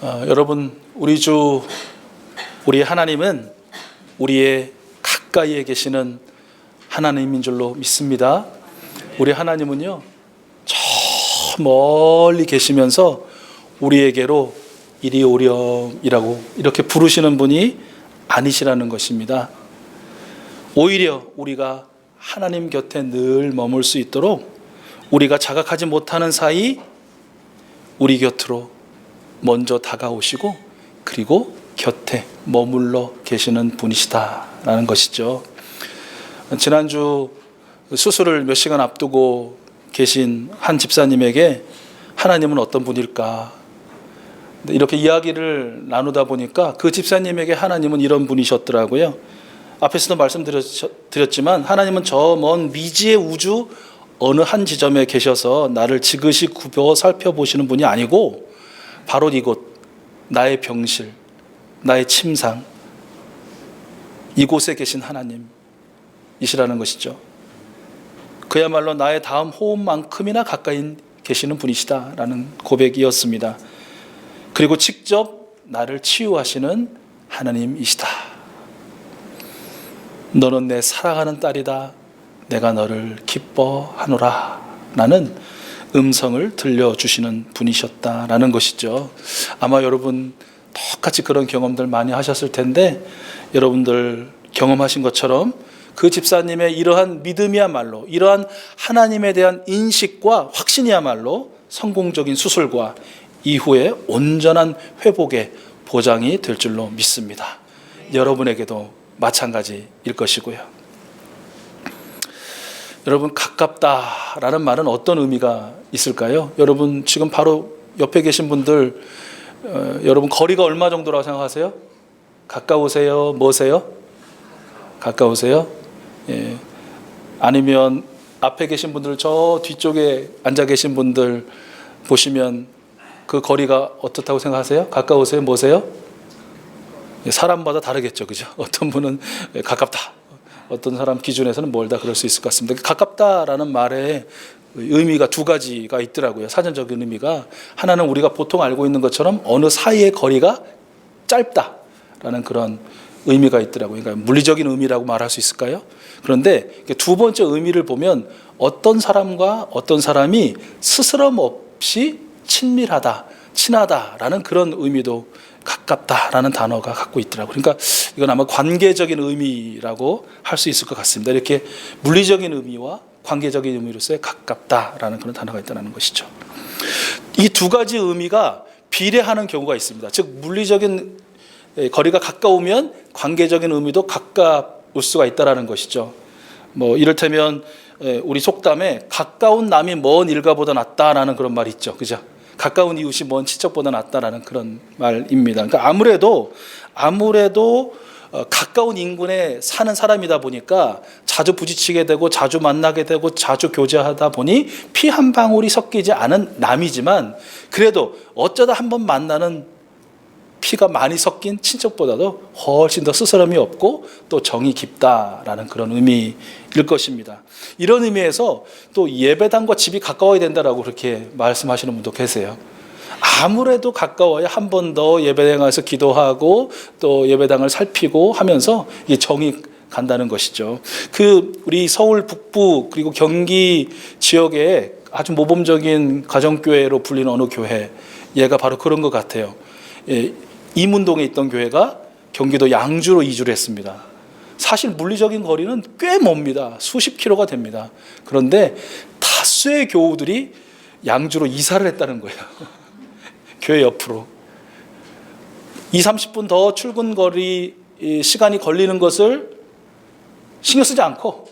여러분, 우리 하나님은 우리의 가까이에 계시는 하나님인 줄로 믿습니다. 우리 하나님은요, 저 멀리 계시면서 우리에게로 이리 오렴이라고 이렇게 부르시는 분이 아니시라는 것입니다. 오히려 우리가 하나님 곁에 늘 머물 수 있도록 우리가 자각하지 못하는 사이 우리 곁으로 먼저 다가오시고 그리고 곁에 머물러 계시는 분이시다라는 것이죠. 지난주 수술을 몇 시간 앞두고 계신 한 집사님에게 하나님은 어떤 분일까? 이렇게 이야기를 나누다 보니까 그 집사님에게 하나님은 이런 분이셨더라고요. 앞에서도 말씀드렸지만 하나님은 저 먼 미지의 우주 어느 한 지점에 계셔서 나를 지그시 굽어 살펴보시는 분이 아니고 바로 이곳, 나의 병실, 나의 침상, 이곳에 계신 하나님이시라는 것이죠. 그야말로 나의 다음 호흡만큼이나 가까이 계시는 분이시다라는 고백이었습니다. 그리고 직접 나를 치유하시는 하나님이시다. 너는 내 사랑하는 딸이다. 내가 너를 기뻐하노라. 라는 음성을 들려주시는 분이셨다라는 것이죠. 아마 여러분 똑같이 그런 경험들 많이 하셨을 텐데 여러분들 경험하신 것처럼 그 집사님의 이러한 믿음이야말로 이러한 하나님에 대한 인식과 확신이야말로 성공적인 수술과 이후에 온전한 회복의 보장이 될 줄로 믿습니다. 여러분에게도 마찬가지일 것이고요. 여러분, 가깝다라는 말은 어떤 의미가 있을까요? 여러분 지금 바로 옆에 계신 분들 여러분 거리가 얼마 정도라고 생각하세요? 가까우세요? 뭐세요? 가까우세요? 예. 아니면 앞에 계신 분들 저 뒤쪽에 앉아 계신 분들 보시면 그 거리가 어떻다고 생각하세요? 가까우세요? 뭐세요? 예, 사람마다 다르겠죠, 그죠? 어떤 분은 가깝다, 어떤 사람 기준에서는 멀다 그럴 수 있을 것 같습니다. 가깝다라는 말에 의미가 두 가지가 있더라고요. 사전적인 의미가 하나는 우리가 보통 알고 있는 것처럼 어느 사이의 거리가 짧다라는 그런 의미가 있더라고요. 그러니까 물리적인 의미라고 말할 수 있을까요? 그런데 두 번째 의미를 보면 어떤 사람과 어떤 사람이 스스럼 없이 친밀하다, 친하다라는 그런 의미도 가깝다라는 단어가 갖고 있더라고요. 그러니까 이건 아마 관계적인 의미라고 할 수 있을 것 같습니다. 이렇게 물리적인 의미와 관계적인 의미로서의 가깝다라는 그런 단어가 있다는 것이죠. 이 두 가지 의미가 비례하는 경우가 있습니다. 즉 물리적인 거리가 가까우면 관계적인 의미도 가까울 수가 있다는 것이죠. 뭐 이를테면 우리 속담에 가까운 남이 먼 일가보다 낫다라는 그런 말이 있죠. 그죠? 가까운 이웃이 먼 친척보다 낫다라는 그런 말입니다. 그러니까 아무래도 가까운 인근에 사는 사람이다 보니까 자주 부딪히게 되고 자주 만나게 되고 자주 교제하다 보니 피 한 방울이 섞이지 않은 남이지만 그래도 어쩌다 한번 만나는 피가 많이 섞인 친척보다도 훨씬 더 스스럼이 없고 또 정이 깊다라는 그런 의미일 것입니다. 이런 의미에서 또 예배당과 집이 가까워야 된다라고 그렇게 말씀하시는 분도 계세요. 아무래도 가까워야 한 번 더 예배당 가서 기도하고 또 예배당을 살피고 하면서 이게 정이 간다는 것이죠. 우리 서울 북부 그리고 경기 지역에 아주 모범적인 가정교회로 불리는 어느 교회, 얘가 바로 그런 것 같아요. 이문동에 있던 교회가 경기도 양주로 이주를 했습니다. 사실 물리적인 거리는 꽤 멉니다. 수십 킬로가 됩니다. 그런데 다수의 교우들이 양주로 이사를 했다는 거예요. 교회 옆으로 20-30분 더 출근 거리 시간이 걸리는 것을 신경 쓰지 않고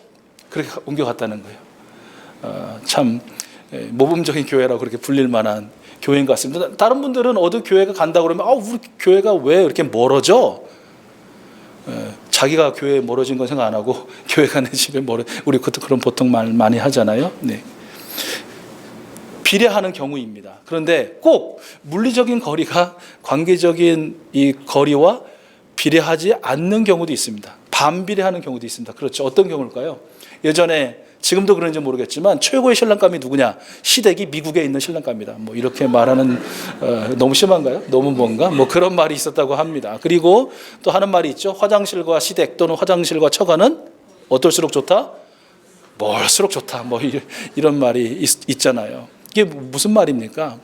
그렇게 옮겨갔다는 거예요. 참 모범적인 교회라고 그렇게 불릴 만한 교회인 것 같습니다. 다른 분들은 어느 교회가 간다고 그러면 우리 교회가 왜 이렇게 멀어져? 자기가 교회에 멀어진 건 생각 안 하고 교회가 내 집에 우리 그런 보통 말 많이 하잖아요. 네. 비례하는 경우입니다. 그런데 꼭 물리적인 거리가 관계적인 이 거리와 비례하지 않는 경우도 있습니다. 반비례하는 경우도 있습니다. 그렇죠. 어떤 경우일까요? 예전에 지금도 그런지 모르겠지만 최고의 신랑감이 누구냐? 시댁이 미국에 있는 신랑감이다. 뭐 이렇게 말하는 너무 심한가요? 너무 뭔가? 뭐 그런 말이 있었다고 합니다. 그리고 또 하는 말이 있죠. 화장실과 시댁 또는 화장실과 처가는 어떨수록 좋다? 멀수록 좋다. 뭐 이런 말이 있잖아요. 이게 무슨 말입니까?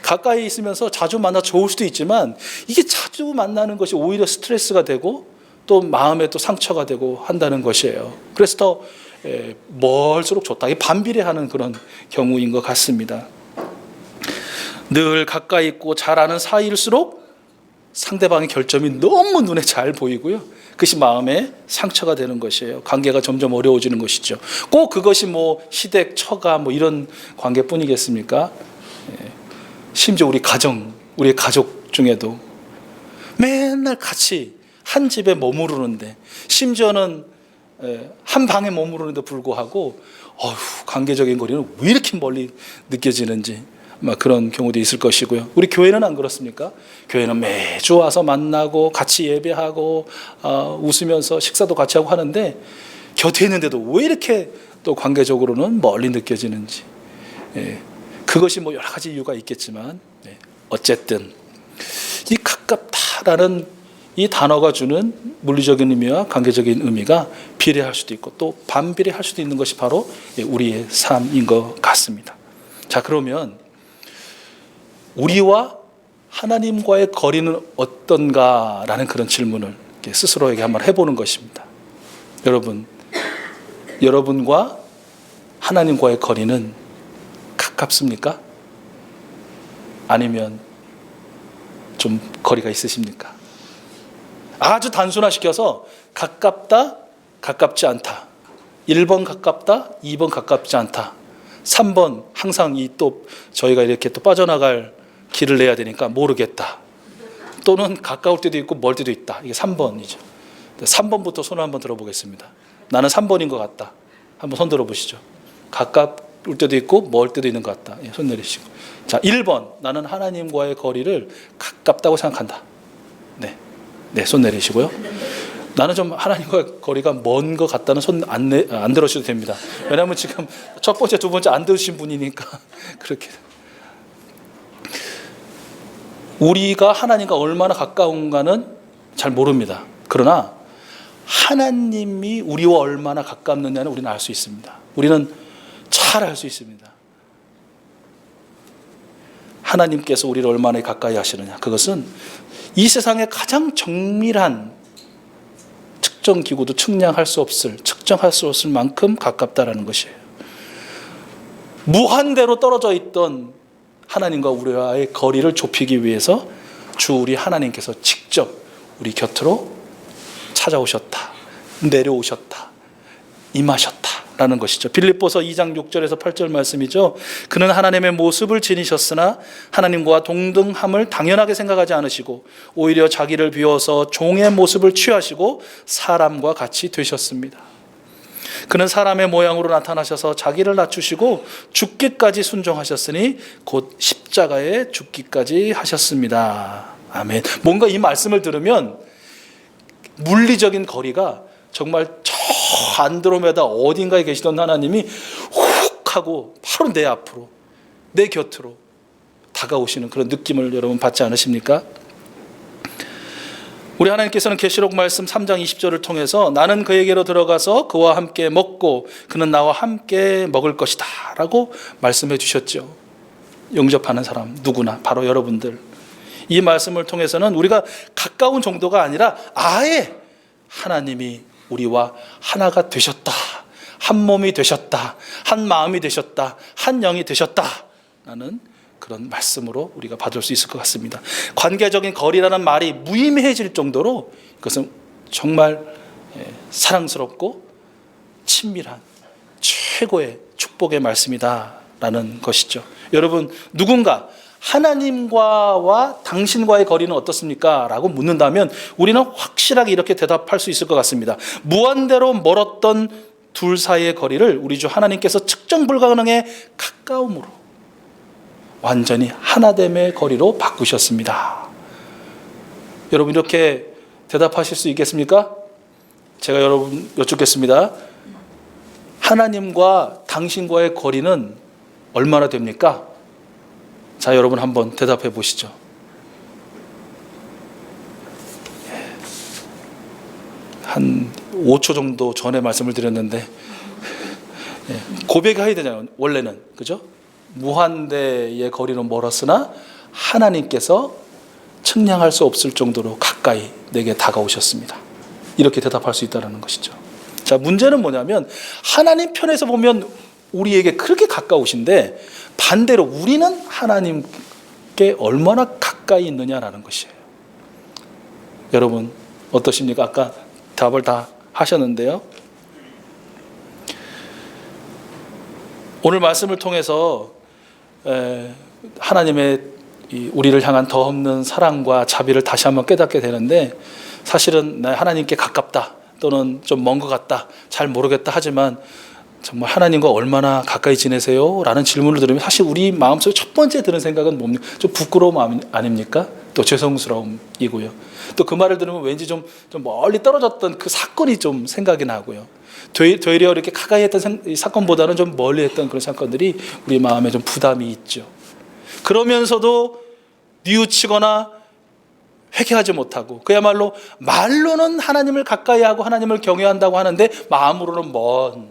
가까이 있으면서 자주 만나 좋을 수도 있지만 이게 자주 만나는 것이 오히려 스트레스가 되고 또 마음에 또 상처가 되고 한다는 것이에요. 그래서 더 멀수록 좋다. 이게 반비례하는 그런 경우인 것 같습니다. 늘 가까이 있고 잘 아는 사이일수록 상대방의 결점이 너무 눈에 잘 보이고요. 그것이 마음에 상처가 되는 것이에요. 관계가 점점 어려워지는 것이죠. 꼭 그것이 뭐 시댁, 처가 뭐 이런 관계뿐이겠습니까? 심지어 우리 가족 중에도 맨날 같이 한 집에 머무르는데 심지어는 한 방에 머무르는데 불구하고 관계적인 거리는 왜 이렇게 멀리 느껴지는지 막 그런 경우도 있을 것이고요. 우리 교회는 안 그렇습니까? 교회는 매주 와서 만나고 같이 예배하고 웃으면서 식사도 같이 하고 하는데 곁에 있는데도 왜 이렇게 또 관계적으로는 멀리 느껴지는지 그것이 뭐 여러 가지 이유가 있겠지만 어쨌든 이 가깝다라는 이 단어가 주는 물리적인 의미와 관계적인 의미가 비례할 수도 있고 또 반비례할 수도 있는 것이 바로 우리의 삶인 것 같습니다. 자, 그러면 우리와 하나님과의 거리는 어떤가라는 그런 질문을 스스로에게 한번 해보는 것입니다. 여러분과 하나님과의 거리는 가깝습니까? 아니면 좀 거리가 있으십니까? 아주 단순화시켜서 가깝다, 가깝지 않다. 1번 가깝다, 2번 가깝지 않다. 3번 항상 또 저희가 이렇게 또 빠져나갈 길을 내야 되니까 모르겠다. 또는 가까울 때도 있고 멀 때도 있다. 이게 3번이죠. 3번부터 손을 한번 들어보겠습니다. 나는 3번인 것 같다. 한번 손 들어보시죠. 가까울 때도 있고 멀 때도 있는 것 같다. 손 내리시고. 자, 1번 나는 하나님과의 거리를 가깝다고 생각한다. 네, 손 내리시고요. 나는 좀 하나님과 거리가 먼 것 같다는 손 안 들으셔도 됩니다. 왜냐하면 지금 첫 번째, 두 번째 안 들으신 분이니까 그렇게. 우리가 하나님과 얼마나 가까운가는 잘 모릅니다. 그러나 하나님이 우리와 얼마나 가깝느냐는 우리는 알 수 있습니다. 우리는 잘 알 수 있습니다. 하나님께서 우리를 얼마나 가까이 하시느냐. 그것은 이 세상의 가장 정밀한 측정 기구도 측량할 수 없을 만큼 가깝다라는 것이에요. 무한대로 떨어져 있던 하나님과 우리와의 거리를 좁히기 위해서 주 우리 하나님께서 직접 우리 곁으로 찾아오셨다. 내려오셨다. 임하셨다라는 것이죠. 빌립보서 2장 6절에서 8절 말씀이죠. 그는 하나님의 모습을 지니셨으나 하나님과 동등함을 당연하게 생각하지 않으시고 오히려 자기를 비워서 종의 모습을 취하시고 사람과 같이 되셨습니다. 그는 사람의 모양으로 나타나셔서 자기를 낮추시고 죽기까지 순종하셨으니 곧 십자가에 죽기까지 하셨습니다. 아멘. 뭔가 이 말씀을 들으면 물리적인 거리가 정말 저 안드로메다 어딘가에 계시던 하나님이 훅 하고 바로 내 앞으로 내 곁으로 다가오시는 그런 느낌을 여러분 받지 않으십니까? 우리 하나님께서는 계시록 말씀 3장 20절을 통해서 나는 그에게로 들어가서 그와 함께 먹고 그는 나와 함께 먹을 것이다 라고 말씀해 주셨죠. 영접하는 사람 누구나 바로 여러분들. 이 말씀을 통해서는 우리가 가까운 정도가 아니라 아예 하나님이 우리와 하나가 되셨다. 한 몸이 되셨다. 한 마음이 되셨다. 한 영이 되셨다. 라는 그런 말씀으로 우리가 받을 수 있을 것 같습니다. 관계적인 거리라는 말이 무의미해질 정도로 그것은 정말 사랑스럽고 친밀한 최고의 축복의 말씀이다라는 것이죠. 여러분, 누군가 하나님과와 당신과의 거리는 어떻습니까? 라고 묻는다면 우리는 확실하게 이렇게 대답할 수 있을 것 같습니다. 무한대로 멀었던 둘 사이의 거리를 우리 주 하나님께서 측정 불가능의 가까움으로 완전히 하나됨의 거리로 바꾸셨습니다. 여러분, 이렇게 대답하실 수 있겠습니까? 제가 여러분 여쭙겠습니다. 하나님과 당신과의 거리는 얼마나 됩니까? 자, 여러분 한번 대답해 보시죠. 한 5초 정도 전에 말씀을 드렸는데, 고백해야 되잖아요. 원래는, 그죠? 무한대의 거리는 멀었으나 하나님께서 측량할 수 없을 정도로 가까이 내게 다가오셨습니다. 이렇게 대답할 수 있다는 것이죠. 자, 문제는 뭐냐면 하나님 편에서 보면 우리에게 그렇게 가까우신데 반대로 우리는 하나님께 얼마나 가까이 있느냐라는 것이에요. 여러분 어떠십니까? 아까 답을 다 하셨는데요. 오늘 말씀을 통해서 하나님의 우리를 향한 더 없는 사랑과 자비를 다시 한번 깨닫게 되는데, 사실은 나 하나님께 가깝다 또는 좀 먼 것 같다, 잘 모르겠다 하지만 정말 하나님과 얼마나 가까이 지내세요? 라는 질문을 들으면 사실 우리 마음속에 첫 번째 드는 생각은 뭡니까? 좀 부끄러움 아닙니까? 또 죄송스러움이고요. 또 그 말을 들으면 왠지 좀 멀리 떨어졌던 그 사건이 좀 생각이 나고요. 되려 이렇게 가까이 했던 사건보다는 좀 멀리 했던 그런 사건들이 우리 마음에 좀 부담이 있죠. 그러면서도 뉘우치거나 회개하지 못하고, 그야말로 말로는 하나님을 가까이 하고 하나님을 경외한다고 하는데 마음으로는 먼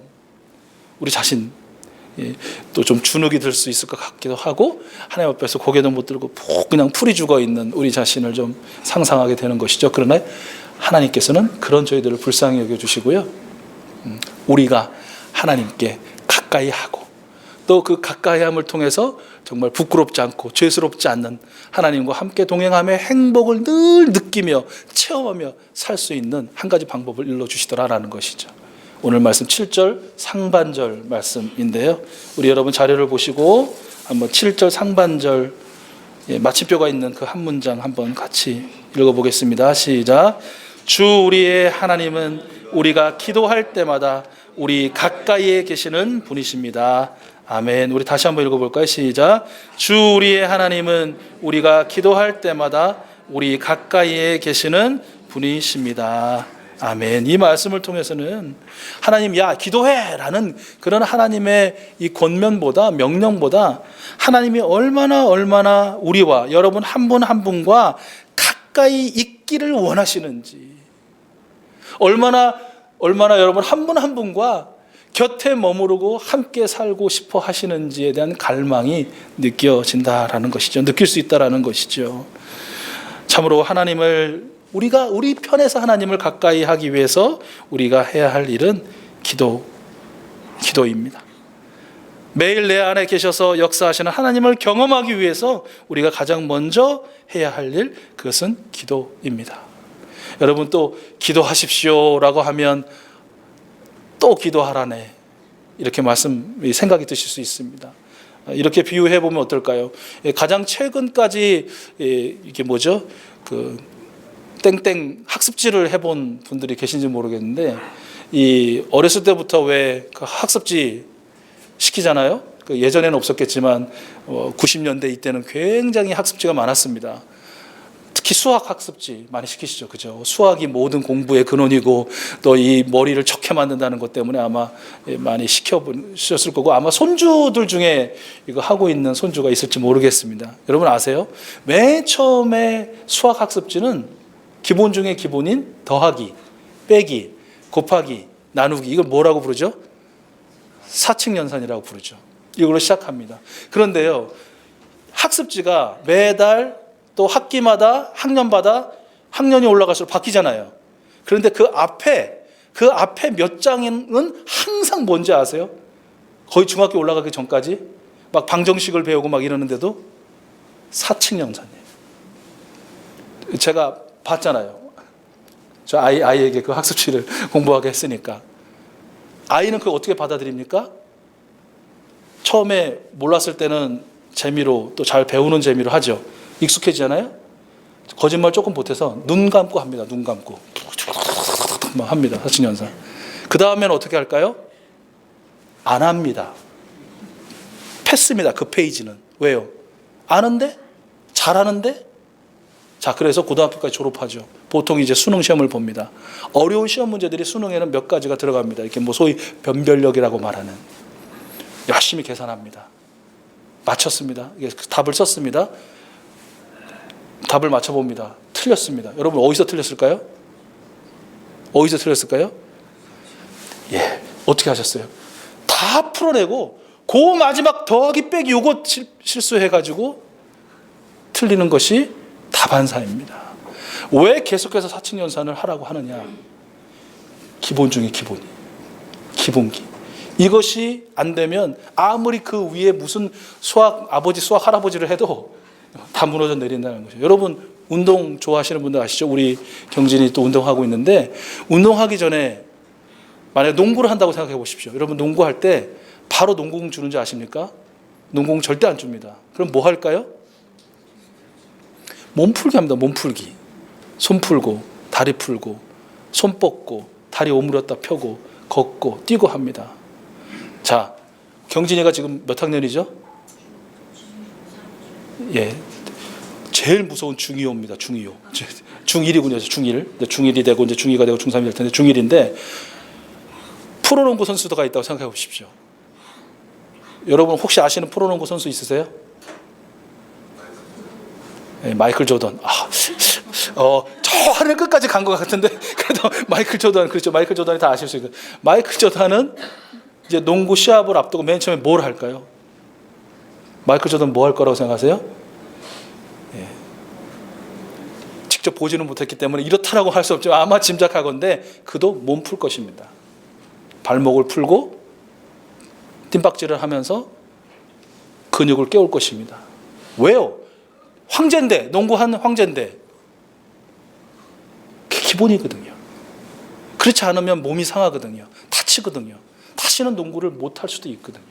우리 자신, 또 좀 주눅이 들 수 있을 것 같기도 하고, 하나님 앞에서 고개도 못 들고 그냥 풀이 죽어 있는 우리 자신을 좀 상상하게 되는 것이죠. 그러나 하나님께서는 그런 저희들을 불쌍히 여겨주시고요, 우리가 하나님께 가까이 하고 또 그 가까이함을 통해서 정말 부끄럽지 않고 죄스럽지 않는 하나님과 함께 동행함의 행복을 늘 느끼며 체험하며 살 수 있는 한 가지 방법을 일러주시더라라는 것이죠. 오늘 말씀 7절 상반절 말씀인데요, 우리 여러분 자료를 보시고 한번 7절 상반절 마침표가 있는 그 한 문장 한번 같이 읽어보겠습니다. 시작. 주 우리의 하나님은 우리가 기도할 때마다 우리 가까이에 계시는 분이십니다. 아멘. 우리 다시 한번 읽어볼까요? 시작. 주 우리의 하나님은 우리가 기도할 때마다 우리 가까이에 계시는 분이십니다. 아멘. 이 말씀을 통해서는 하나님 야 기도해 라는 그런 하나님의 이 권면보다, 명령보다 하나님이 얼마나 우리와 여러분 한 분 한 분과 가까이 있기를 원하시는지, 얼마나 여러분 한 분 한 분과 곁에 머무르고 함께 살고 싶어 하시는지에 대한 갈망이 느껴진다라는 것이죠. 느낄 수 있다라는 것이죠. 참으로 하나님을 우리 편에서 하나님을 가까이 하기 위해서 우리가 해야 할 일은 기도입니다. 매일 내 안에 계셔서 역사하시는 하나님을 경험하기 위해서 우리가 가장 먼저 해야 할 일, 그것은 기도입니다. 여러분 또 기도하십시오라고 하면 또 기도하라네, 이렇게 생각이 드실 수 있습니다. 이렇게 비유해 보면 어떨까요? 가장 최근까지 이게 뭐죠? 그 땡땡 학습지를 해본 분들이 계신지 모르겠는데, 이 어렸을 때부터 왜 그 학습지 시키잖아요. 그 예전에는 없었겠지만 90년대 이때는 굉장히 학습지가 많았습니다. 특히 수학 학습지 많이 시키시죠, 그죠? 수학이 모든 공부의 근원이고 또 이 머리를 척해 만든다는 것 때문에 아마 많이 시켜보셨을 거고, 아마 손주들 중에 이거 하고 있는 손주가 있을지 모르겠습니다. 여러분 아세요? 맨 처음에 수학 학습지는 기본 중에 기본인 더하기, 빼기, 곱하기, 나누기, 이걸 뭐라고 부르죠? 사칙연산이라고 부르죠. 이걸로 시작합니다. 그런데요, 학습지가 매달 또 학기마다 학년이 올라갈수록 바뀌잖아요. 그런데 그 앞에 몇 장은 항상 뭔지 아세요? 거의 중학교 올라가기 전까지 막 방정식을 배우고 막 이러는데도 사칙연산이에요. 제가 봤잖아요. 저 아이에게 그 학습지를 공부하게 했으니까. 아이는 그걸 어떻게 받아들입니까? 처음에 몰랐을 때는 재미로, 또 잘 배우는 재미로 하죠. 익숙해지잖아요. 거짓말 조금 보태서 눈 감고 합니다. 눈 감고 막 합니다. 사칙연산. 그 다음에는 어떻게 할까요? 안 합니다. 패스입니다. 그 페이지는. 왜요? 아는데? 잘하는데? 자, 그래서 고등학교까지 졸업하죠. 보통 이제 수능 시험을 봅니다. 어려운 시험 문제들이 수능에는 몇 가지가 들어갑니다. 이렇게 뭐 소위 변별력이라고 말하는. 열심히 계산합니다. 맞췄습니다. 답을 썼습니다. 답을 맞춰봅니다. 틀렸습니다. 여러분 어디서 틀렸을까요? 어디서 틀렸을까요? 예, 어떻게 하셨어요? 다 풀어내고 그 마지막 더하기 빼기 요거 실수해가지고 틀리는 것이 다반사입니다. 왜 계속해서 사칙연산을 하라고 하느냐? 기본 중에 기본이. 기본기. 이것이 안 되면 아무리 그 위에 무슨 수학 아버지 수학 할아버지를 해도 다 무너져 내린다는 거죠. 여러분 운동 좋아하시는 분들 아시죠? 우리 경진이 또 운동하고 있는데 운동하기 전에 만약에 농구를 한다고 생각해 보십시오. 여러분 농구할 때 바로 농구공 주는 줄 아십니까? 농구공 절대 안 줍니다. 그럼 뭐 할까요? 몸풀기 합니다. 몸풀기. 손 풀고 다리 풀고 손 뻗고 다리 오므렸다 펴고 걷고 뛰고 합니다. 자, 경진이가 지금 몇 학년이죠? 예, 제일 무서운 중2입니다. 중2. 중1이군요. 중1. 중1이 되고 이제 중2가 되고 중3이 될 텐데 중1인데 프로농구 선수가 있다고 생각해 보십시오. 여러분 혹시 아시는 프로농구 선수 있으세요? 네, 마이클 조던. 저 하늘 끝까지 간 것 같은데 그래도 마이클 조던, 그렇죠. 마이클 조던이 다 아실 수 있어요. 마이클 조던은 이제 농구 시합을 앞두고 맨 처음에 뭘 할까요? 마이클 조던 뭐 할 거라고 생각하세요? 예. 직접 보지는 못했기 때문에 이렇다라고 할 수 없죠. 아마 짐작하건대 그도 몸 풀 것입니다. 발목을 풀고 띵박질을 하면서 근육을 깨울 것입니다. 왜요? 황제인데, 농구한 황제인데 그게 기본이거든요. 그렇지 않으면 몸이 상하거든요. 다치거든요. 다시는 농구를 못할 수도 있거든요.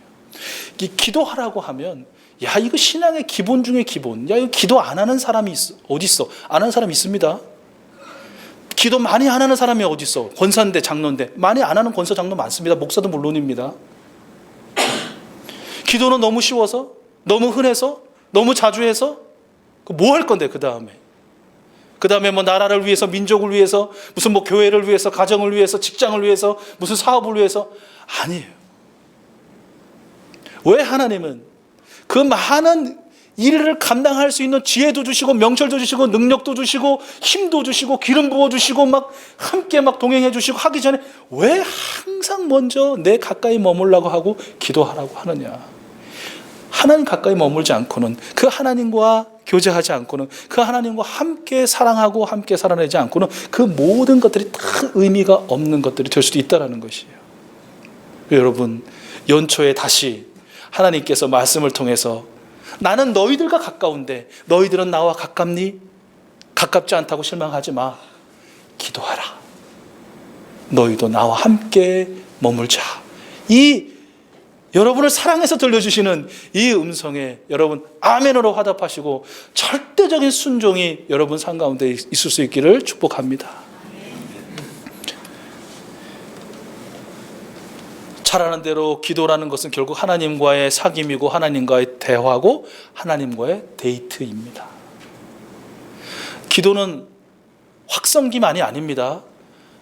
이 기도하라고 하면 야, 이거 신앙의 기본 중에 기본. 야, 이거 기도 안 하는 사람이 어디 있어? 안 하는 사람이 있습니다. 기도 많이 안 하는 사람이 어디 있어? 권사인데 장로인데 많이 안 하는 권사 장로 많습니다. 목사도 물론입니다. 기도는 너무 쉬워서, 너무 흔해서, 너무 자주 해서 뭐 할 건데 그 다음에 뭐 나라를 위해서, 민족을 위해서, 무슨 뭐 교회를 위해서, 가정을 위해서, 직장을 위해서, 무슨 사업을 위해서 아니에요. 왜 하나님은 그 많은 일을 감당할 수 있는 지혜도 주시고 명철도 주시고 능력도 주시고 힘도 주시고 기름 부어 주시고 막 함께 막 동행해 주시고 하기 전에 왜 항상 먼저 내 가까이 머물라고 하고 기도하라고 하느냐? 하나님 가까이 머물지 않고는, 그 하나님과 교제하지 않고는, 그 하나님과 함께 사랑하고 함께 살아내지 않고는 그 모든 것들이 다 의미가 없는 것들이 될 수도 있다는 것이에요. 여러분, 연초에 다시 하나님께서 말씀을 통해서 나는 너희들과 가까운데 너희들은 나와 가깝니? 가깝지 않다고 실망하지 마. 기도하라. 너희도 나와 함께 머물자. 이 여러분을 사랑해서 들려주시는 이 음성에 여러분 아멘으로 화답하시고 절대적인 순종이 여러분 삶 가운데 있을 수 있기를 축복합니다. 잘 아는 대로 기도라는 것은 결국 하나님과의 사귐이고 하나님과의 대화고 하나님과의 데이트입니다. 기도는 확성기만이 아닙니다.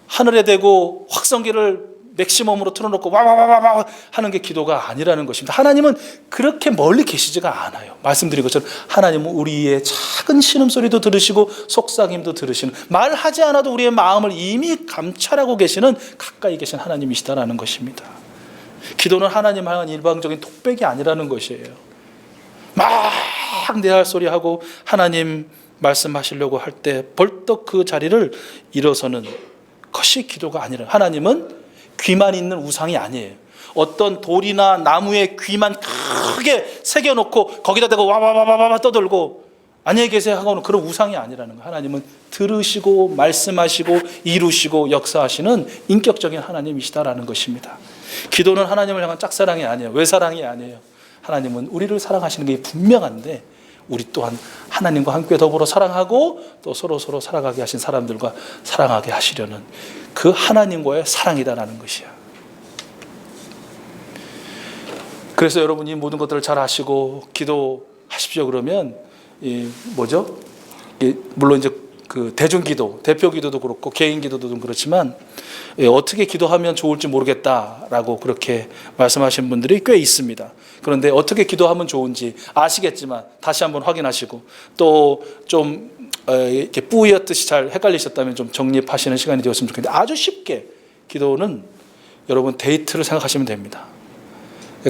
하늘에 대고 확성기를 맥시멈으로 틀어놓고 와와와와 하는 게 기도가 아니라는 것입니다. 하나님은 그렇게 멀리 계시지가 않아요. 말씀드린 것처럼 하나님은 우리의 작은 신음소리도 들으시고 속삭임도 들으시는, 말하지 않아도 우리의 마음을 이미 감찰하고 계시는 가까이 계신 하나님이시다라는 것입니다. 기도는 하나님 향한 일방적인 톡백이 아니라는 것이에요. 막 내 할 소리 하고 하나님 말씀하시려고 할 때 벌떡 그 자리를 일어서는 것이 기도가 아니라, 하나님은 귀만 있는 우상이 아니에요. 어떤 돌이나 나무에 귀만 크게 새겨놓고 거기다 대고 와와와와와 떠들고 안녕히 계세요 하고는 그런 우상이 아니라는 거예요. 하나님은 들으시고 말씀하시고 이루시고 역사하시는 인격적인 하나님이시다라는 것입니다. 기도는 하나님을 향한 짝사랑이 아니에요. 외사랑이 아니에요. 하나님은 우리를 사랑하시는 게 분명한데 우리 또한 하나님과 함께 더불어 사랑하고 또 서로 살아가게 하신 사람들과 사랑하게 하시려는 그 하나님과의 사랑이다라는 것이야. 그래서 여러분이 모든 것들을 잘 아시고 기도하십시오 그러면 물론 이제 그 대중기도, 대표기도도 그렇고 개인기도도 좀 그렇지만 어떻게 기도하면 좋을지 모르겠다라고 그렇게 말씀하신 분들이 꽤 있습니다. 그런데 어떻게 기도하면 좋은지 아시겠지만 다시 한번 확인하시고 또 좀 이렇게 뿌옇듯이 잘 헷갈리셨다면 좀 정립하시는 시간이 되었으면 좋겠는데, 아주 쉽게 기도는 여러분 데이트를 생각하시면 됩니다.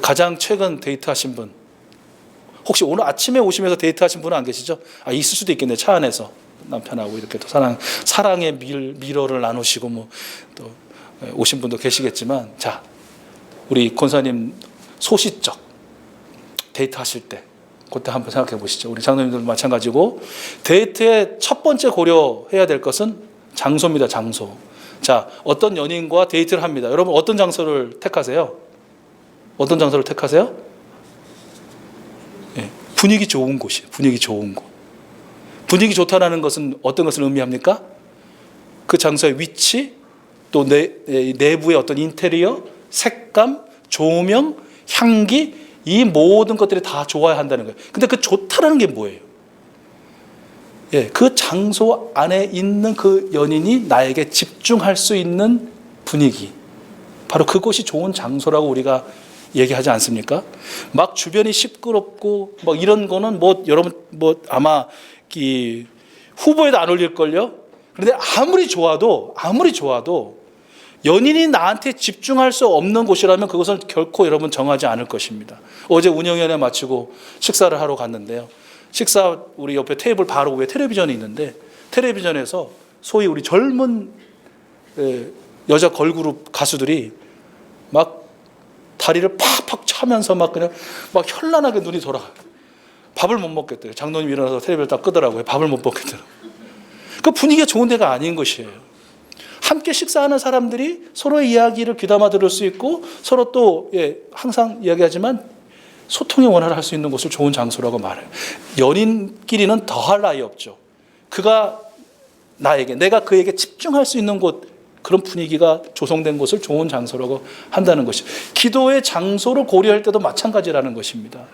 가장 최근 데이트하신 분, 혹시 오늘 아침에 오시면서 데이트하신 분은 안 계시죠? 있을 수도 있겠네요. 차 안에서 남편하고 이렇게 또 사랑의 미러를 나누시고 뭐 또 오신 분도 계시겠지만, 자, 우리 권사님 소시적 데이트하실 때 그때 한번 생각해 보시죠. 우리 장로님들도 마찬가지고, 데이트의 첫 번째 고려해야 될 것은 장소입니다. 장소. 자, 어떤 연인과 데이트를 합니다. 여러분 어떤 장소를 택하세요? 어떤 장소를 택하세요? 분위기 좋은 곳이에요. 분위기 좋은 곳. 분위기 좋다라는 것은 어떤 것을 의미합니까? 그 장소의 위치, 또 내부의 어떤 인테리어, 색감, 조명, 향기, 이 모든 것들이 다 좋아야 한다는 거예요. 근데 그 좋다라는 게 뭐예요? 그 장소 안에 있는 그 연인이 나에게 집중할 수 있는 분위기, 바로 그것이 좋은 장소라고 우리가 얘기하지 않습니까? 막 주변이 시끄럽고 막 이런 거는 뭐 여러분 뭐 아마 이 후보에도 안 올릴걸요? 그런데 아무리 좋아도 연인이 나한테 집중할 수 없는 곳이라면 그것은 결코 여러분 정하지 않을 것입니다. 어제 운영위원회 마치고 식사를 하러 갔는데요. 식사 우리 옆에 테이블 바로 위에 텔레비전이 있는데, 텔레비전에서 소위 우리 젊은 여자 걸그룹 가수들이 막 다리를 팍팍 차면서 막 그냥 막 현란하게 눈이 돌아가요. 밥을 못 먹겠대요. 장로님 일어나서 텔레비를 딱 끄더라고요. 밥을 못 먹겠더라고요. 그 분위기가 좋은 데가 아닌 것이에요. 함께 식사하는 사람들이 서로의 이야기를 귀담아 들을 수 있고, 서로 또 항상 이야기하지만 소통의 원활을 할 수 있는 곳을 좋은 장소라고 말해요. 연인끼리는 더할 나위 없죠. 그가 나에게, 내가 그에게 집중할 수 있는 곳, 그런 분위기가 조성된 곳을 좋은 장소라고 한다는 것이, 기도의 장소를 고려할 때도 마찬가지라는 것입니다.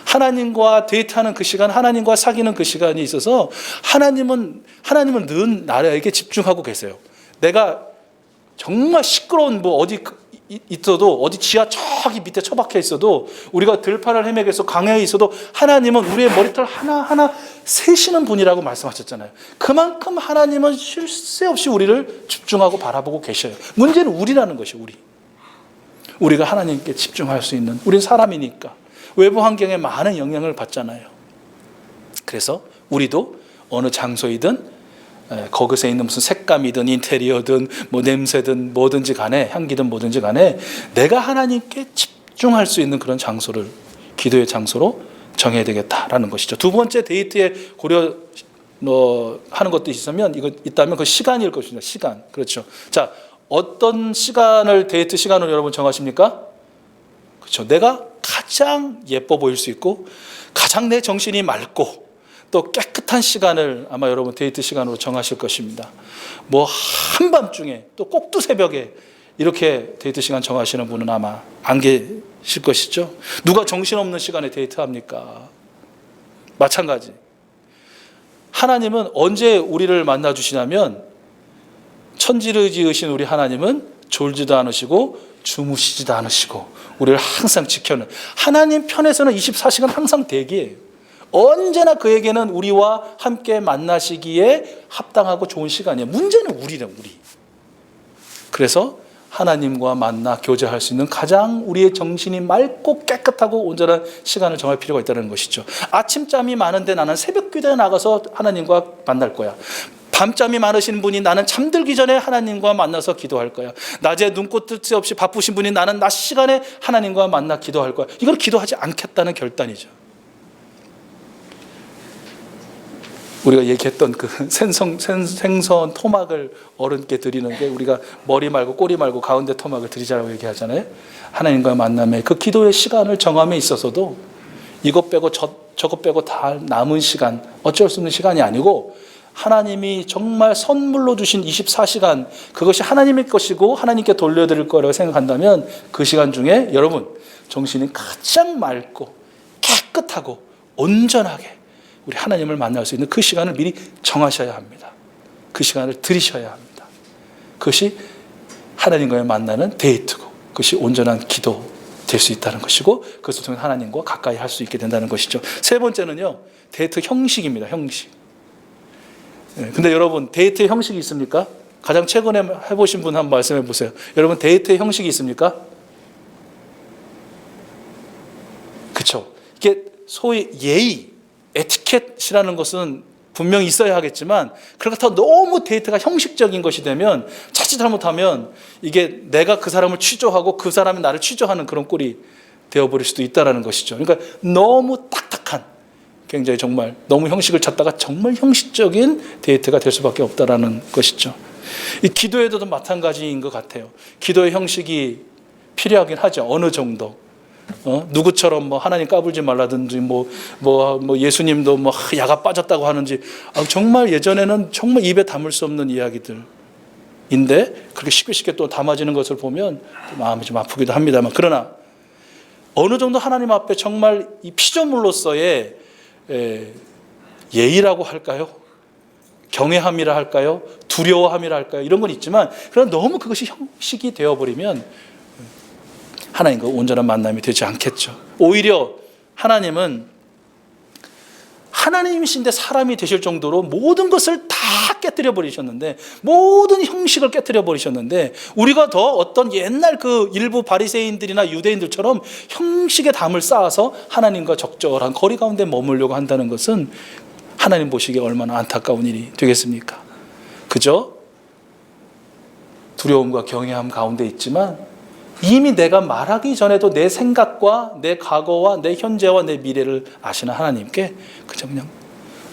하나님과 데이트하는 그 시간, 하나님과 사귀는 그 시간이 있어서 하나님은 늘 나에게 집중하고 계세요. 내가 정말 시끄러운 뭐 어디 있어도, 어디 지하 저기 밑에 처박혀 있어도, 우리가 들판을 헤매고 있어 강야에 있어도 하나님은 우리의 머리털 하나하나 세시는 분이라고 말씀하셨잖아요. 그만큼 하나님은 쉴 새 없이 우리를 집중하고 바라보고 계셔요. 문제는 우리라는 것이에요. 우리가 하나님께 집중할 수 있는, 우린 사람이니까 외부 환경에 많은 영향을 받잖아요. 그래서 우리도 어느 장소이든 거기서 있는 무슨 색감이든 인테리어든 뭐 냄새든 뭐든지 간에, 향기든 뭐든지 간에 내가 하나님께 집중할 수 있는 그런 장소를 기도의 장소로 정해야 되겠다라는 것이죠. 두 번째 데이트에 고려하는 것도 있다면 그 시간일 것입니다. 시간. 그렇죠. 자, 어떤 시간을 데이트 시간으로 여러분 정하십니까? 그렇죠. 내가 가장 예뻐 보일 수 있고 가장 내 정신이 맑고 또 깨끗한 시간을 아마 여러분 데이트 시간으로 정하실 것입니다. 뭐 한밤중에 또 꼭두 새벽에 이렇게 데이트 시간 정하시는 분은 아마 안 계실 것이죠. 누가 정신없는 시간에 데이트합니까? 마찬가지. 하나님은 언제 우리를 만나 주시냐면, 천지를 지으신 우리 하나님은 졸지도 않으시고 주무시지도 않으시고 우리를 항상 지켜는, 하나님 편에서는 24시간 항상 대기예요. 언제나 그에게는 우리와 함께 만나시기에 합당하고 좋은 시간이에요. 문제는 우리. 그래서 하나님과 만나 교제할 수 있는 가장 우리의 정신이 맑고 깨끗하고 온전한 시간을 정할 필요가 있다는 것이죠. 아침잠이 많은데 나는 새벽 기도에 나가서 하나님과 만날 거야. 밤잠이 많으신 분이 나는 잠들기 전에 하나님과 만나서 기도할 거야. 낮에 눈꽃 뜰 없이 바쁘신 분이 나는 낮 시간에 하나님과 만나 기도할 거야. 이건 기도하지 않겠다는 결단이죠. 우리가 얘기했던 그 생선 토막을 어른께 드리는 게, 우리가 머리 말고 꼬리 말고 가운데 토막을 드리자라고 얘기하잖아요. 하나님과의 만남에 그 기도의 시간을 정함에 있어서도 이것 빼고 저것 빼고 다 남은 시간, 어쩔 수 없는 시간이 아니고 하나님이 정말 선물로 주신 24시간, 그것이 하나님의 것이고 하나님께 돌려드릴 거라고 생각한다면 그 시간 중에 여러분 정신이 가장 맑고 깨끗하고 온전하게 우리 하나님을 만날 수 있는 그 시간을 미리 정하셔야 합니다. 그 시간을 들이셔야 합니다. 그것이 하나님과의 만나는 데이트고, 그것이 온전한 기도 될 수 있다는 것이고, 그것을 통해 하나님과 가까이 할 수 있게 된다는 것이죠. 세 번째는요, 데이트 형식입니다. 형식. 근데 여러분, 데이트의 형식이 있습니까? 가장 최근에 해보신 분 한번 말씀해 보세요. 여러분, 데이트의 형식이 있습니까? 그렇죠. 이게 소위 예의, 에티켓이라는 것은 분명히 있어야 하겠지만, 그렇다고 너무 데이트가 형식적인 것이 되면, 자칫 잘못하면 이게 내가 그 사람을 취조하고 그 사람이 나를 취조하는 그런 꼴이 되어버릴 수도 있다는 것이죠. 그러니까 너무 딱딱한, 굉장히 정말 너무 형식을 찾다가 정말 형식적인 데이트가 될 수밖에 없다는 것이죠. 이 기도에도 마찬가지인 것 같아요. 기도의 형식이 필요하긴 하죠. 어느 정도. 누구처럼 뭐 하나님 까불지 말라든지 뭐 예수님도 뭐 야가 빠졌다고 하는지, 정말 예전에는 정말 입에 담을 수 없는 이야기들인데 그렇게 쉽게 또 담아지는 것을 보면 마음이 좀 아프기도 합니다만, 그러나 어느 정도 하나님 앞에 정말 이 피조물로서의 예의라고 할까요? 경외함이라 할까요? 두려워함이라 할까요? 이런 건 있지만, 그러나 너무 그것이 형식이 되어버리면 하나님과 온전한 만남이 되지 않겠죠. 오히려 하나님은 하나님이신데 사람이 되실 정도로 모든 것을 다 깨뜨려 버리셨는데, 모든 형식을 깨뜨려 버리셨는데, 우리가 더 어떤 옛날 그 일부 바리새인들이나 유대인들처럼 형식에 담을 쌓아서 하나님과 적절한 거리 가운데 머물려고 한다는 것은 하나님 보시기에 얼마나 안타까운 일이 되겠습니까? 그저 두려움과 경외함 가운데 있지만, 이미 내가 말하기 전에도 내 생각과 내 과거와 내 현재와 내 미래를 아시는 하나님께 그냥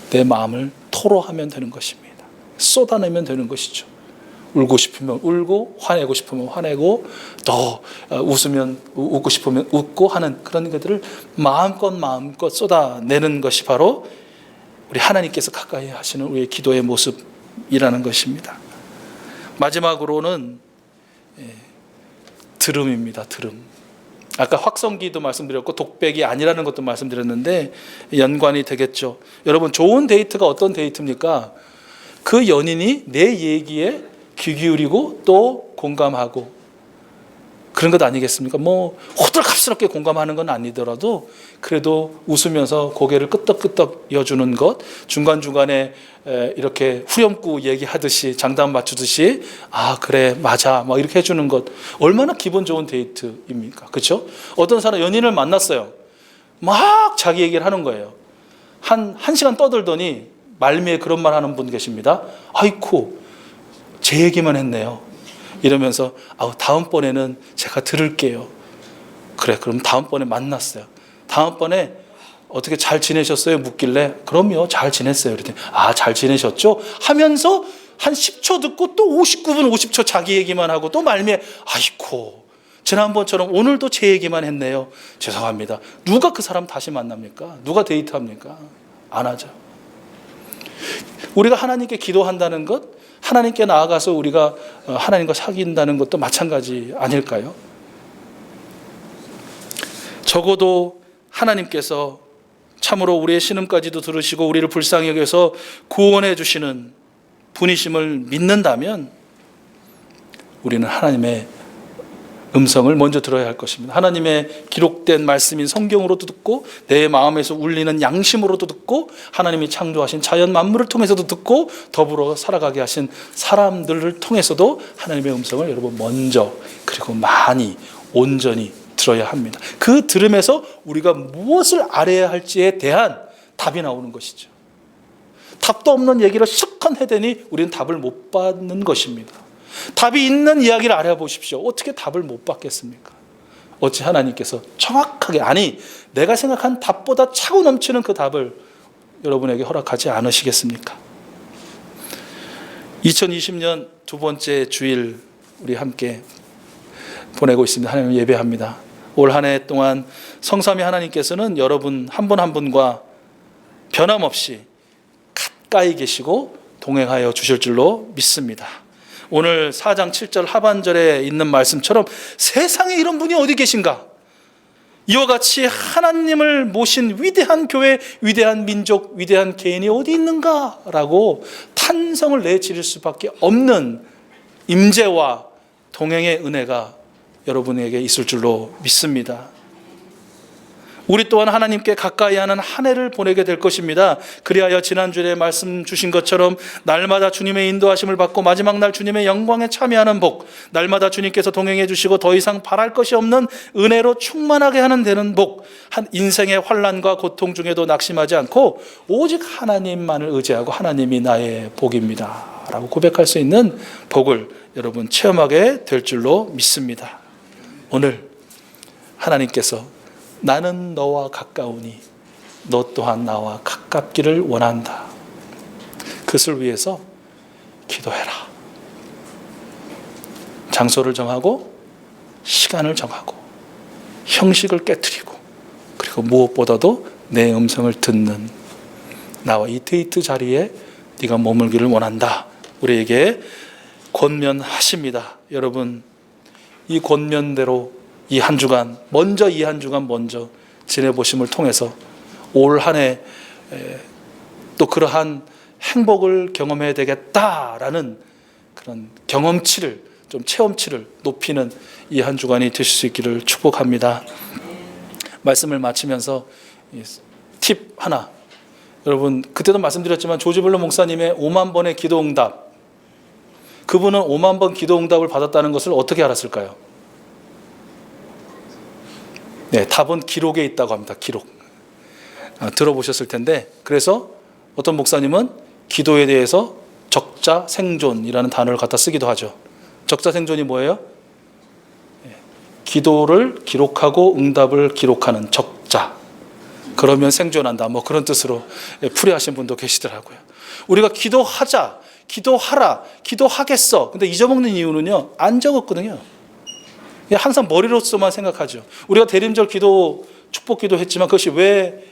내 마음을 토로하면 되는 것입니다. 쏟아내면 되는 것이죠. 울고 싶으면 울고, 화내고 싶으면 화내고, 또 웃으면 웃고 싶으면 웃고 하는 그런 것들을 마음껏 쏟아내는 것이 바로 우리 하나님께서 가까이 하시는 우리의 기도의 모습이라는 것입니다. 마지막으로는 들음입니다. 들음. 아까 확성기도 말씀드렸고 독백이 아니라는 것도 말씀드렸는데 연관이 되겠죠. 여러분, 좋은 데이트가 어떤 데이트입니까? 그 연인이 내 얘기에 귀 기울이고 또 공감하고 그런 것 아니겠습니까? 뭐 호들갑스럽게 공감하는 건 아니더라도 그래도 웃으면서 고개를 끄덕끄덕 여주는 것, 중간중간에 이렇게 후렴구 얘기하듯이 장단 맞추듯이 그래 맞아 막 이렇게 해주는 것, 얼마나 기분 좋은 데이트입니까? 그렇죠? 어떤 사람 연인을 만났어요. 막 자기 얘기를 하는 거예요. 한 시간 떠들더니 말미에 그런 말 하는 분 계십니다. 아이쿠, 제 얘기만 했네요. 이러면서 다음번에는 제가 들을게요. 그래, 그럼 다음번에 만났어요. 다음번에 어떻게 잘 지내셨어요? 묻길래 그럼요, 잘 지냈어요. 그랬더니 잘 지내셨죠? 하면서 한 10초 듣고 또 59분 50초 자기 얘기만 하고 또 말미에 아이고 지난번처럼 오늘도 제 얘기만 했네요. 죄송합니다. 누가 그 사람 다시 만납니까? 누가 데이트합니까? 안 하죠. 우리가 하나님께 기도한다는 것, 하나님께 나아가서 우리가 하나님과 사귄다는 것도 마찬가지 아닐까요? 적어도 하나님께서 참으로 우리의 신음까지도 들으시고 우리를 불쌍히 여겨서 구원해 주시는 분이심을 믿는다면 우리는 하나님의 음성을 먼저 들어야 할 것입니다. 하나님의 기록된 말씀인 성경으로도 듣고 내 마음에서 울리는 양심으로도 듣고 하나님이 창조하신 자연 만물을 통해서도 듣고 더불어 살아가게 하신 사람들을 통해서도 하나님의 음성을 여러분 먼저 그리고 많이 온전히 들어야 합니다. 그 들음에서 우리가 무엇을 알아야 할지에 대한 답이 나오는 것이죠. 답도 없는 얘기를 실컷 해대니 우리는 답을 못 받는 것입니다. 답이 있는 이야기를 알아보십시오. 어떻게 답을 못 받겠습니까? 어찌 하나님께서 정확하게, 아니 내가 생각한 답보다 차고 넘치는 그 답을 여러분에게 허락하지 않으시겠습니까? 2020년 두 번째 주일 우리 함께 보내고 있습니다. 하나님 예배합니다. 올 한 해 동안 성삼위 하나님께서는 여러분 한 분 한 분과 변함없이 가까이 계시고 동행하여 주실 줄로 믿습니다. 오늘 4장 7절 하반절에 있는 말씀처럼 세상에 이런 분이 어디 계신가? 이와 같이 하나님을 모신 위대한 교회, 위대한 민족, 위대한 개인이 어디 있는가라고 탄성을 내지를 수밖에 없는 임재와 동행의 은혜가 여러분에게 있을 줄로 믿습니다. 우리 또한 하나님께 가까이 하는 한 해를 보내게 될 것입니다. 그리하여 지난주에 말씀 주신 것처럼 날마다 주님의 인도하심을 받고 마지막 날 주님의 영광에 참여하는 복, 날마다 주님께서 동행해 주시고 더 이상 바랄 것이 없는 은혜로 충만하게 하는 되는 복, 한 인생의 환난과 고통 중에도 낙심하지 않고 오직 하나님만을 의지하고 하나님이 나의 복입니다 라고 고백할 수 있는 복을 여러분 체험하게 될 줄로 믿습니다. 오늘 하나님께서 나는 너와 가까우니 너 또한 나와 가깝기를 원한다. 그것을 위해서 기도해라. 장소를 정하고 시간을 정하고 형식을 깨트리고 그리고 무엇보다도 내 음성을 듣는 나와 이 데이트 자리에 네가 머물기를 원한다. 우리에게 권면하십니다. 여러분 이 권면대로 이 한 주간 먼저 지내보심을 통해서 올 한 해 또 그러한 행복을 경험해야 되겠다라는 그런 경험치를 좀 체험치를 높이는 이 한 주간이 되실 수 있기를 축복합니다. 말씀을 마치면서 팁 하나, 여러분 그때도 말씀드렸지만 조지블러 목사님의 5만 번의 기도 응답, 그분은 5만 번 기도 응답을 받았다는 것을 어떻게 알았을까요? 네, 답은 기록에 있다고 합니다. 기록. 들어보셨을 텐데, 그래서 어떤 목사님은 기도에 대해서 적자생존이라는 단어를 갖다 쓰기도 하죠. 적자생존이 뭐예요? 기도를 기록하고 응답을 기록하는 적자. 그러면 생존한다. 뭐 그런 뜻으로 풀이하신 분도 계시더라고요. 우리가 기도하자, 기도하라, 기도하겠어. 근데 잊어먹는 이유는요, 안 적었거든요. 항상 머리로서만 생각하죠. 우리가 대림절 기도, 축복 기도 했지만 그것이 왜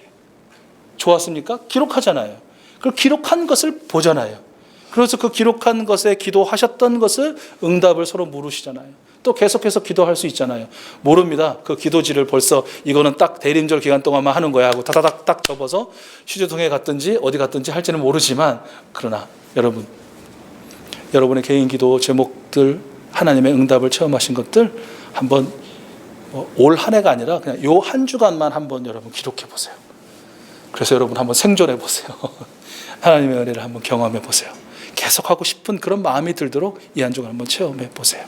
좋았습니까? 기록하잖아요. 그 기록한 것을 보잖아요. 그래서 그 기록한 것에 기도하셨던 것을 응답을 서로 물으시잖아요. 또 계속해서 기도할 수 있잖아요. 모릅니다. 그 기도지를 벌써 이거는 딱 대림절 기간 동안만 하는 거야 하고 다다닥 딱 접어서 휴지통에 갔든지 어디 갔든지 할지는 모르지만, 그러나 여러분의 개인 기도 제목들, 하나님의 응답을 체험하신 것들 한번 올 한 해가 아니라 그냥 요 한 주간만 한번 여러분 기록해 보세요. 그래서 여러분 한번 생존해 보세요. 하나님의 은혜를 한번 경험해 보세요. 계속하고 싶은 그런 마음이 들도록 이 한 주간 한번 체험해 보세요.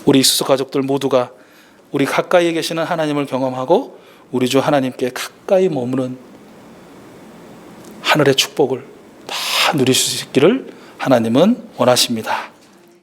우리 수소 가족들 모두가 우리 가까이에 계시는 하나님을 경험하고 우리 주 하나님께 가까이 머무는 하늘의 축복을 다 누릴 수 있기를 하나님은 원하십니다.